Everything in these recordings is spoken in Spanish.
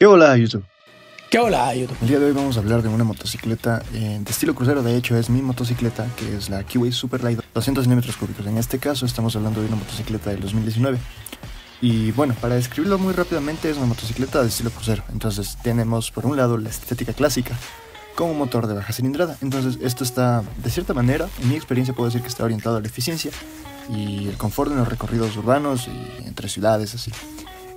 ¿Qué hola YouTube? ¿Qué hola, YouTube? El día de hoy vamos a hablar de una motocicleta de estilo crucero. De hecho es mi motocicleta, que es la Kiwi Superlight 200 milímetros cúbicos. En este caso estamos hablando de una motocicleta del 2019. Y bueno, para describirlo muy rápidamente, es una motocicleta de estilo crucero. Entonces tenemos por un lado la estética clásica con un motor de baja cilindrada. Entonces esto está, de cierta manera, en mi experiencia puedo decir que está orientado a la eficiencia y el confort en los recorridos urbanos y entre ciudades, así.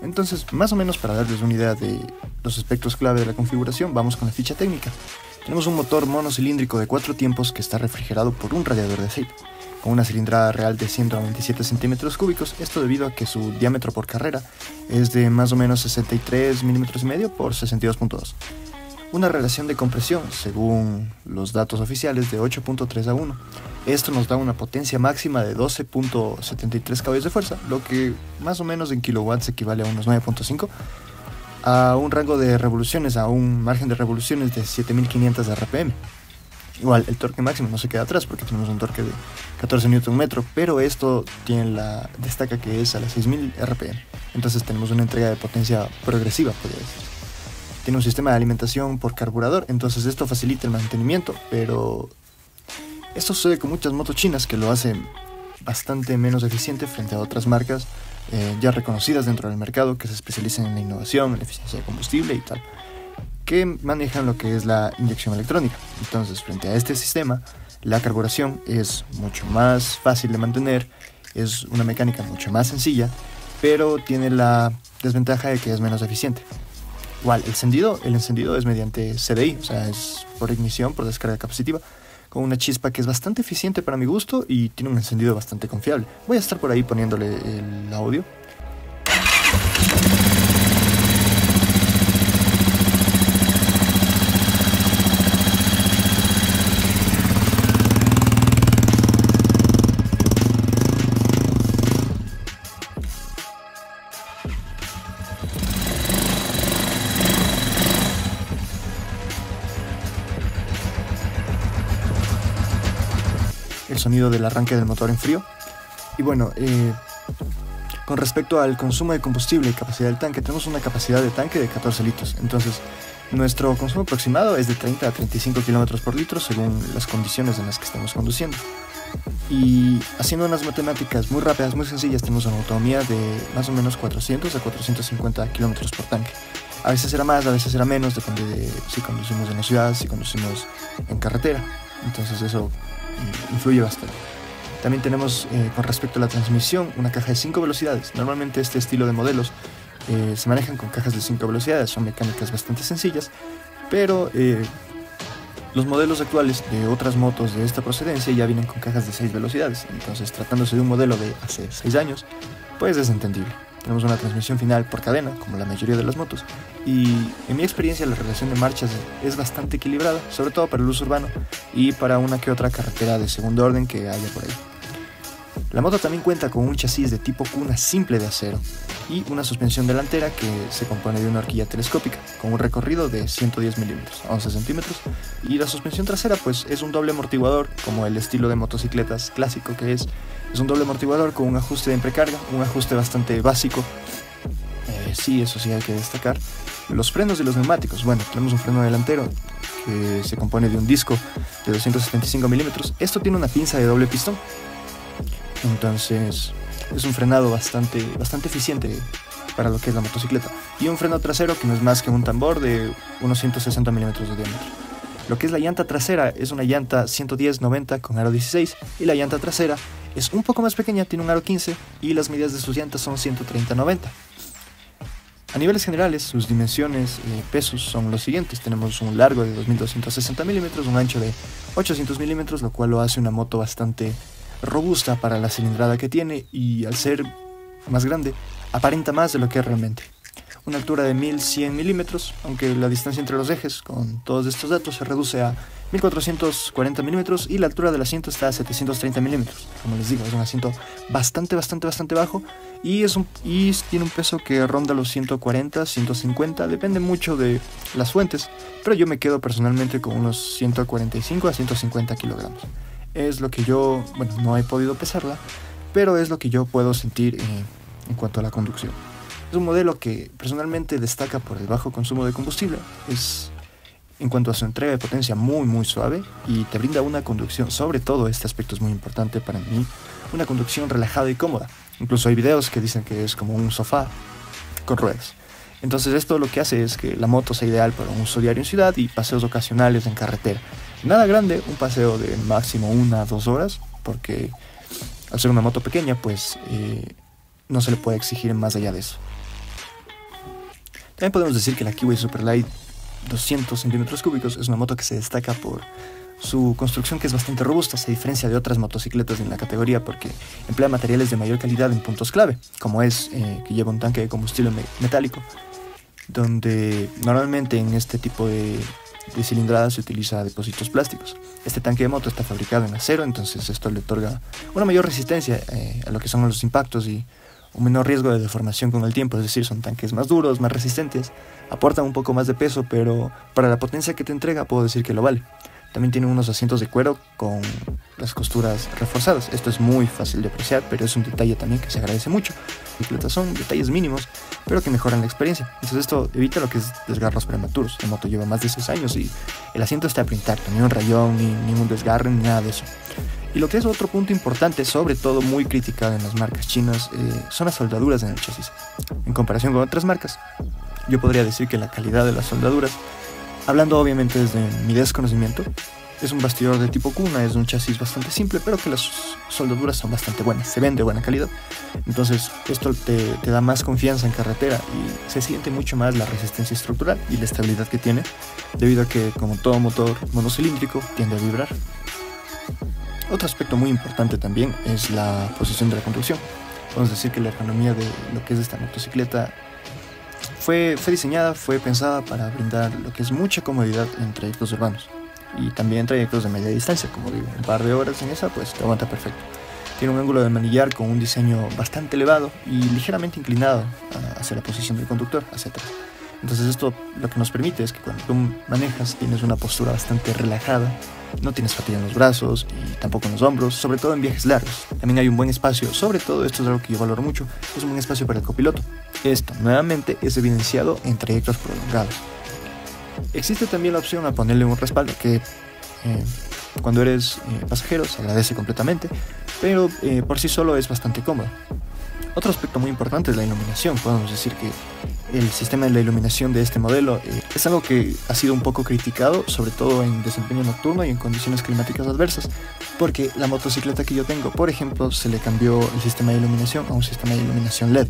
Entonces, más o menos para darles una idea de los aspectos clave de la configuración, vamos con la ficha técnica. Tenemos un motor monocilíndrico de 4 tiempos que está refrigerado por un radiador de aceite, con una cilindrada real de 127 centímetros cúbicos, esto debido a que su diámetro por carrera es de más o menos 63 milímetros y medio por 62.2. Una relación de compresión, según los datos oficiales, de 8.3 a 1. Esto nos da una potencia máxima de 12.73 caballos de fuerza, lo que más o menos en kilowatts equivale a unos 9.5, a un rango de revoluciones, a un margen de revoluciones de 7500 RPM. Igual, el torque máximo no se queda atrás porque tenemos un torque de 14 Nm, pero esto destaca que es a las 6000 RPM. Entonces tenemos una entrega de potencia progresiva, podría decir. Tiene un sistema de alimentación por carburador, entonces esto facilita el mantenimiento, pero esto sucede con muchas motos chinas que lo hacen bastante menos eficiente frente a otras marcas ya reconocidas dentro del mercado que se especializan en la innovación, en la eficiencia de combustible y tal, que manejan lo que es la inyección electrónica. Entonces, frente a este sistema, la carburación es mucho más fácil de mantener, es una mecánica mucho más sencilla, pero tiene la desventaja de que es menos eficiente. Igual, el encendido es mediante CDI, o sea, es por ignición, por descarga capacitiva, con una chispa que es bastante eficiente para mi gusto y tiene un encendido bastante confiable. Voy a estar por ahí poniéndole el audio. El sonido del arranque del motor en frío. Y bueno, con respecto al consumo de combustible y capacidad del tanque, tenemos una capacidad de tanque de 14 litros. Entonces, nuestro consumo aproximado es de 30 a 35 kilómetros por litro según las condiciones en las que estamos conduciendo. Y haciendo unas matemáticas muy rápidas, muy sencillas, tenemos una autonomía de más o menos 400 a 450 kilómetros por tanque. A veces será más, a veces será menos, depende de si conducimos en la ciudad, si conducimos en carretera. Entonces eso influye bastante. También tenemos con respecto a la transmisión una caja de 5 velocidades. Normalmente este estilo de modelos se manejan con cajas de 5 velocidades, son mecánicas bastante sencillas, pero los modelos actuales de otras motos de esta procedencia ya vienen con cajas de 6 velocidades. Entonces, tratándose de un modelo de hace 6 años, pues es entendible. Tenemos una transmisión final por cadena, como la mayoría de las motos, y en mi experiencia la relación de marchas es bastante equilibrada, sobre todo para el uso urbano y para una que otra carretera de segundo orden que haya por ahí. La moto también cuenta con un chasis de tipo cuna simple de acero y una suspensión delantera que se compone de una horquilla telescópica con un recorrido de 110 milímetros, 11 centímetros, y la suspensión trasera pues es un doble amortiguador como el estilo de motocicletas clásico que es un doble amortiguador con un ajuste de precarga, un ajuste bastante básico. Sí, eso sí hay que destacar. Los frenos y los neumáticos, bueno, tenemos un freno delantero que se compone de un disco de 275 milímetros. Esto tiene una pinza de doble pistón, entonces es un frenado bastante eficiente para lo que es la motocicleta. Y un freno trasero que no es más que un tambor de unos 160 milímetros de diámetro. Lo que es la llanta trasera es una llanta 110-90 con aro 16 y la llanta trasera es un poco más pequeña, tiene un aro 15 y las medidas de sus llantas son 130-90. A niveles generales, sus dimensiones y pesos son los siguientes. Tenemos un largo de 2260 milímetros, un ancho de 800 milímetros, lo cual lo hace una moto bastante robusta para la cilindrada que tiene y al ser más grande aparenta más de lo que es realmente. Una altura de 1100 milímetros, aunque la distancia entre los ejes con todos estos datos se reduce a 1440 milímetros y la altura del asiento está a 730 milímetros. Como les digo, es un asiento bastante bajo y tiene un peso que ronda los 140, 150, depende mucho de las fuentes, pero yo me quedo personalmente con unos 145 a 150 kilogramos. Es lo que yo, no he podido pesarla, pero es lo que yo puedo sentir en cuanto a la conducción. Es un modelo que personalmente destaca por el bajo consumo de combustible. En cuanto a su entrega de potencia, muy suave, y te brinda una conducción, sobre todo este aspecto es muy importante para mí, una conducción relajada y cómoda. Incluso hay videos que dicen que es como un sofá con ruedas. Entonces esto lo que hace es que la moto sea ideal para un uso diario en ciudad y paseos ocasionales en carretera. Nada grande, un paseo de máximo 1 a 2 horas, porque al ser una moto pequeña, pues no se le puede exigir más allá de eso. También podemos decir que la Kiwi Superlight 200 centímetros cúbicos es una moto que se destaca por su construcción, que es bastante robusta. Se diferencia de otras motocicletas en la categoría porque emplea materiales de mayor calidad en puntos clave, como es que lleva un tanque de combustible metálico, donde normalmente en este tipo de cilindradas se utiliza depósitos plásticos. Este tanque de moto está fabricado en acero, entonces esto le otorga una mayor resistencia a lo que son los impactos y un menor riesgo de deformación con el tiempo. Es decir, son tanques más duros, más resistentes, aportan un poco más de peso, pero para la potencia que te entrega puedo decir que lo vale. También tiene unos asientos de cuero con las costuras reforzadas. Esto es muy fácil de apreciar, pero es un detalle también que se agradece mucho. Las bicicletas son detalles mínimos, pero que mejoran la experiencia. Entonces esto evita lo que es desgarros prematuros. La moto lleva más de 6 años y el asiento está intacto, ni un rayón, ni ningún desgarre, ni nada de eso. Y lo que es otro punto importante, sobre todo muy criticado en las marcas chinas, son las soldaduras en el chasis. En comparación con otras marcas, yo podría decir que la calidad de las soldaduras, hablando obviamente desde mi desconocimiento, es un bastidor de tipo cuna, es un chasis bastante simple, pero que las soldaduras son bastante buenas, se ven de buena calidad. Entonces esto te da más confianza en carretera y se siente mucho más la resistencia estructural y la estabilidad que tiene, debido a que, como todo motor monocilíndrico, tiende a vibrar. Otro aspecto muy importante también es la posición de la conducción. Podemos decir que la ergonomía de lo que es esta motocicleta fue diseñada, fue pensada para brindar lo que es mucha comodidad en trayectos urbanos y también en trayectos de media distancia. Como digo, un par de horas en esa pues te aguanta perfecto. Tiene un ángulo de manillar con un diseño bastante elevado y ligeramente inclinado hacia la posición del conductor, hacia atrás. Entonces esto lo que nos permite es que cuando tú manejas tienes una postura bastante relajada, no tienes fatiga en los brazos y tampoco en los hombros, sobre todo en viajes largos. También hay un buen espacio, sobre todo esto es algo que yo valoro mucho, es un buen espacio para el copiloto. Esto nuevamente es evidenciado en trayectos prolongados. Existe también la opción a ponerle un respaldo que cuando eres pasajero se agradece completamente, pero por sí solo es bastante cómodo. Otro aspecto muy importante es la iluminación. Podemos decir que el sistema de la iluminación de este modelo es algo que ha sido un poco criticado, sobre todo en desempeño nocturno y en condiciones climáticas adversas, porque la motocicleta que yo tengo, por ejemplo, se le cambió el sistema de iluminación a un sistema de iluminación LED,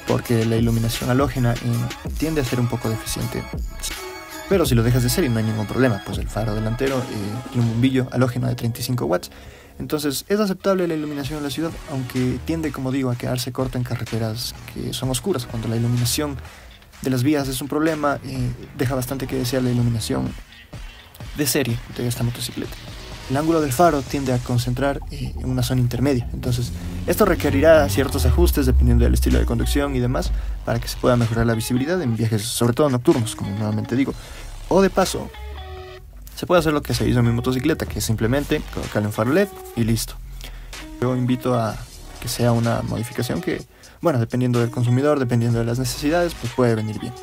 porque la iluminación halógena tiende a ser un poco deficiente. Pero si lo dejas de serie no hay ningún problema, pues el faro delantero tiene un bombillo halógeno de 35 watts. Entonces es aceptable la iluminación en la ciudad, aunque tiende, como digo, a quedarse corta en carreteras que son oscuras. Cuando la iluminación de las vías es un problema, deja bastante que desear la iluminación de serie de esta motocicleta. El ángulo del faro tiende a concentrar en una zona intermedia, entonces esto requerirá ciertos ajustes dependiendo del estilo de conducción y demás para que se pueda mejorar la visibilidad en viajes, sobre todo nocturnos, como nuevamente digo. O de paso, se puede hacer lo que se hizo en mi motocicleta, que es simplemente colocarle un faro LED y listo. Yo invito a que sea una modificación que, bueno, dependiendo del consumidor, dependiendo de las necesidades, pues puede venir bien.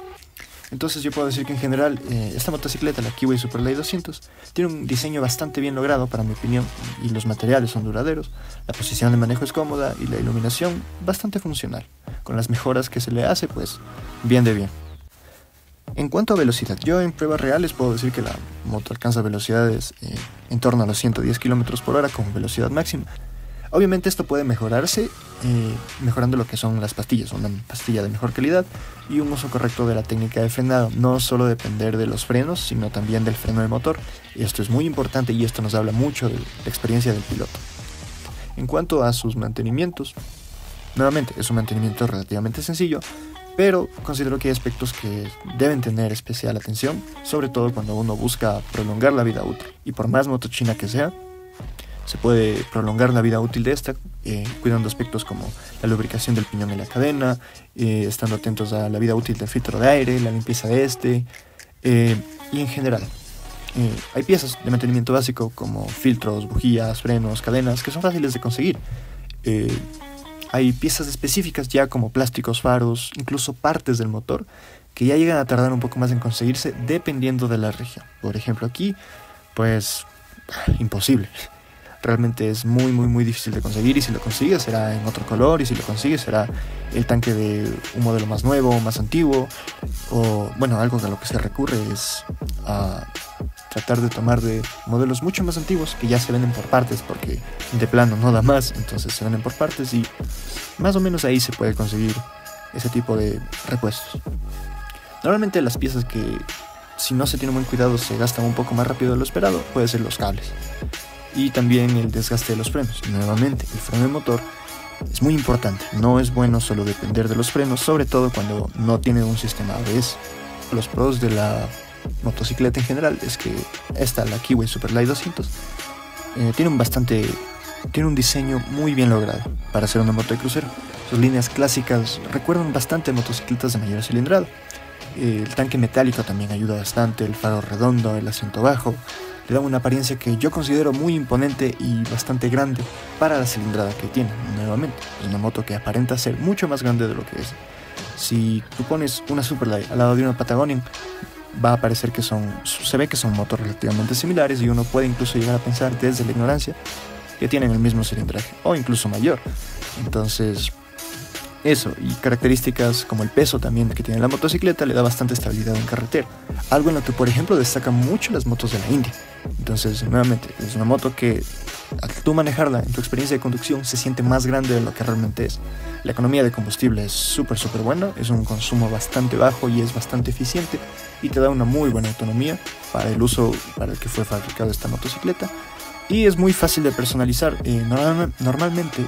Entonces yo puedo decir que en general esta motocicleta, la Kiwi Superlight 200, tiene un diseño bastante bien logrado para mi opinión y los materiales son duraderos, la posición de manejo es cómoda y la iluminación bastante funcional. Con las mejoras que se le hace, pues bien de bien. En cuanto a velocidad, yo en pruebas reales puedo decir que la moto alcanza velocidades en torno a los 110 km por hora con velocidad máxima. Obviamente esto puede mejorarse mejorando lo que son las pastillas, una pastilla de mejor calidad y un uso correcto de la técnica de frenado, no solo depender de los frenos, sino también del freno de motor. Y esto es muy importante y esto nos habla mucho de la experiencia del piloto. En cuanto a sus mantenimientos, nuevamente es un mantenimiento relativamente sencillo, pero considero que hay aspectos que deben tener especial atención, sobre todo cuando uno busca prolongar la vida útil. Y por más motochina que sea, se puede prolongar la vida útil de esta, cuidando aspectos como la lubricación del piñón y la cadena, estando atentos a la vida útil del filtro de aire, la limpieza de este, y en general. Hay piezas de mantenimiento básico como filtros, bujías, frenos, cadenas, que son fáciles de conseguir. hay piezas específicas ya como plásticos, faros, incluso partes del motor, que ya llegan a tardar un poco más en conseguirse dependiendo de la región. Por ejemplo aquí, pues imposible. Realmente es muy difícil de conseguir, y si lo consigues será en otro color, y si lo consigues será el tanque de un modelo más nuevo, más antiguo, o bueno, algo a lo que se recurre es a tratar de tomar de modelos mucho más antiguos que ya se venden por partes, porque de plano no da más, entonces se venden por partes y más o menos ahí se puede conseguir ese tipo de repuestos. Normalmente las piezas que, si no se tiene buen cuidado, se gastan un poco más rápido de lo esperado, puede ser los cables. Y también el desgaste de los frenos. Nuevamente, el freno de motor es muy importante. No es bueno solo depender de los frenos, sobre todo cuando no tiene un sistema ABS. Los pros de la motocicleta en general es que la Kiwi Superglide 200, tiene un diseño muy bien logrado para ser una moto de crucero. Sus líneas clásicas recuerdan bastante a motocicletas de mayor cilindrada. El tanque metálico también ayuda bastante, el faro redondo, el asiento bajo, le dan una apariencia que yo considero muy imponente y bastante grande para la cilindrada que tiene. Nuevamente, es una moto que aparenta ser mucho más grande de lo que es. Si tú pones una Superglide al lado de una Patagonian, va a parecer que se ve que son motos relativamente similares, y uno puede incluso llegar a pensar desde la ignorancia que tienen el mismo cilindraje o incluso mayor. Entonces, eso, y características como el peso también que tiene la motocicleta le da bastante estabilidad en carretera, algo en lo que por ejemplo destacan mucho las motos de la India. Entonces, nuevamente, es una moto que al tú manejarla en tu experiencia de conducción se siente más grande de lo que realmente es. La economía de combustible es súper buena, es un consumo bastante bajo y es bastante eficiente, y te da una muy buena autonomía para el uso para el que fue fabricada esta motocicleta. Y es muy fácil de personalizar. Normalmente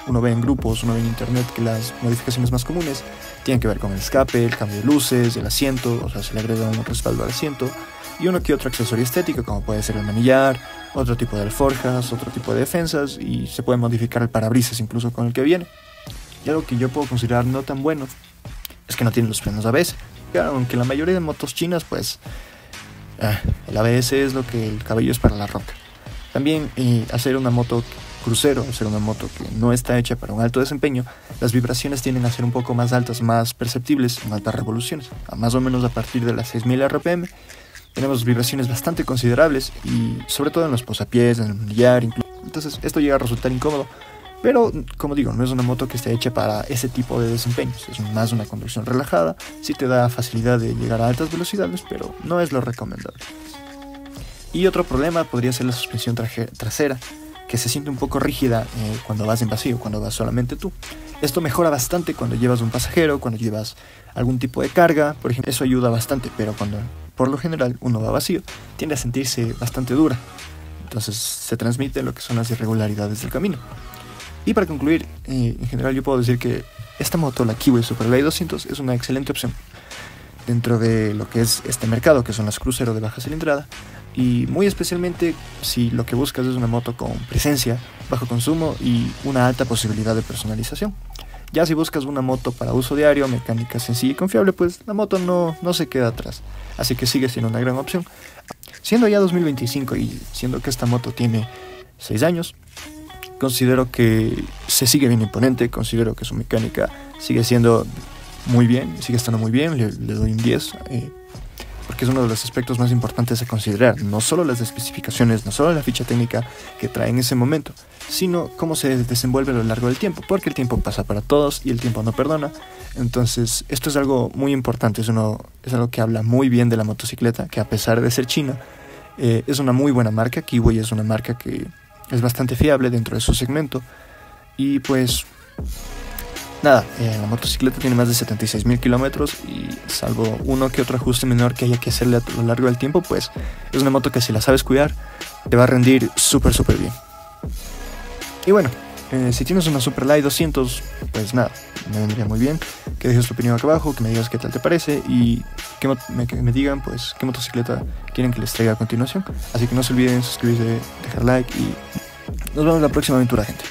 uno ve en grupos, uno ve en internet que las modificaciones más comunes tienen que ver con el escape, el cambio de luces, el asiento, o sea, se le agrega un respaldo al asiento, y uno que otro accesorio estético, como puede ser el manillar, otro tipo de alforjas, otro tipo de defensas, y se puede modificar el parabrisas incluso con el que viene. Y algo que yo puedo considerar no tan bueno es que no tiene los frenos ABS. Claro, aunque la mayoría de motos chinas, pues el ABS es lo que el cabello es para la roca. También hacer una moto crucero, hacer una moto que no está hecha para un alto desempeño, las vibraciones tienden a ser un poco más altas, más perceptibles en altas revoluciones. Más o menos a partir de las 6000 RPM tenemos vibraciones bastante considerables, y sobre todo en los posapiés, en el manillar incluso. Entonces esto llega a resultar incómodo, pero como digo, no es una moto que esté hecha para ese tipo de desempeños. Es más una conducción relajada, sí te da facilidad de llegar a altas velocidades, pero no es lo recomendable. Y otro problema podría ser la suspensión trasera, que se siente un poco rígida cuando vas en vacío, cuando vas solamente tú. Esto mejora bastante cuando llevas un pasajero, cuando llevas algún tipo de carga, por ejemplo. Eso ayuda bastante, pero cuando por lo general uno va vacío, tiende a sentirse bastante dura. Entonces se transmite lo que son las irregularidades del camino. Y para concluir, en general yo puedo decir que esta moto, la Kiwi Superglide 200, es una excelente opción dentro de lo que es este mercado, que son las crucero de baja cilindrada, y muy especialmente si lo que buscas es una moto con presencia, bajo consumo y una alta posibilidad de personalización. Ya si buscas una moto para uso diario, mecánica sencilla y confiable, pues la moto no se queda atrás, así que sigue siendo una gran opción. Siendo ya 2025 y siendo que esta moto tiene 6 años, considero que se sigue bien imponente, considero que su mecánica sigue siendo muy bien, sigue estando muy bien, le doy un 10, porque es uno de los aspectos más importantes a considerar, no solo las especificaciones, no solo la ficha técnica que trae en ese momento, sino cómo se desenvuelve a lo largo del tiempo, porque el tiempo pasa para todos y el tiempo no perdona. Entonces esto es algo muy importante, es algo que habla muy bien de la motocicleta, que a pesar de ser china, es una muy buena marca. Kiwi es una marca que es bastante fiable dentro de su segmento, y pues nada, la motocicleta tiene más de 76.000 kilómetros, y salvo uno que otro ajuste menor que haya que hacerle a lo largo del tiempo, pues es una moto que si la sabes cuidar te va a rendir súper bien. Y bueno, si tienes una Superglide 200, pues nada, me vendría muy bien que dejes tu opinión acá abajo, que me digas qué tal te parece, y que me digan pues qué motocicleta quieren que les traiga a continuación. Así que no se olviden suscribirse, dejar like, y nos vemos en la próxima aventura, gente.